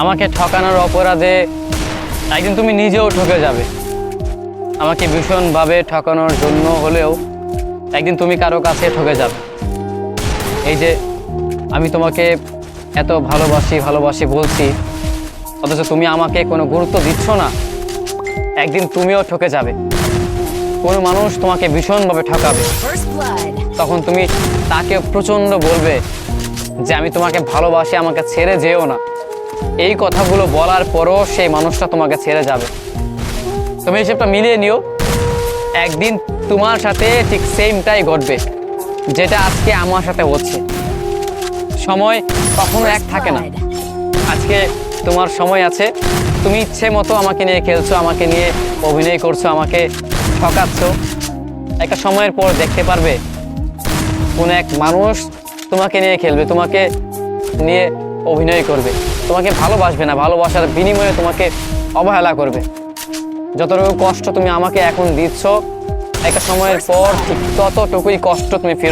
আমাকে ঠকানোর অপরাধে একদিন তুমি নিজেও ঠকে যাবে। আমাকে ভীষণভাবে ঠকানোর জন্য হলেও একদিন তুমি কারো কাছে ঠকে যাবে। এই যে আমি তোমাকে এত ভালোবাসি ভালোবাসি বলছি, অথচ তুমি আমাকে কোনো গুরুত্ব দিচ্ছ না। একদিন তুমিও ঠকে যাবে। কোনো মানুষ তোমাকে ভীষণভাবে ঠকাবে, তখন তুমি তাকে প্রচণ্ড বলবে যে আমি তোমাকে ভালোবাসি, আমাকে ছেড়ে যেও না। এই কথাগুলো বলার পরও সেই মানুষটা তোমাকে ছেড়ে যাবে। তুমি হিসেবটা মিলিয়ে নিও, একদিন তোমার সাথে ঠিক সেমটাই ঘটবে যেটা আজকে আমার সাথে হচ্ছে। সময় কখনো এক থাকে না। আজকে তোমার সময় আছে, তুমি ইচ্ছে মতো আমাকে নিয়ে খেলছো, আমাকে নিয়ে অভিনয় করছো, আমাকে ঠকাচ্ছ। একটা সময়ের পর দেখতে পারবে কোনো এক মানুষ তোমাকে নিয়ে খেলবে, তোমাকে নিয়ে অভিনয় করবে, তোমাকে ভালোবাসবে না, ভালোবাসার বিনিময়ে তোমাকে অবহেলা করবে। যতটুকু কষ্ট তুমি আমাকে এখন দিচ্ছ, একটা সময়ের পর ঠিক ততটুকুই কষ্ট তুমি ফেরত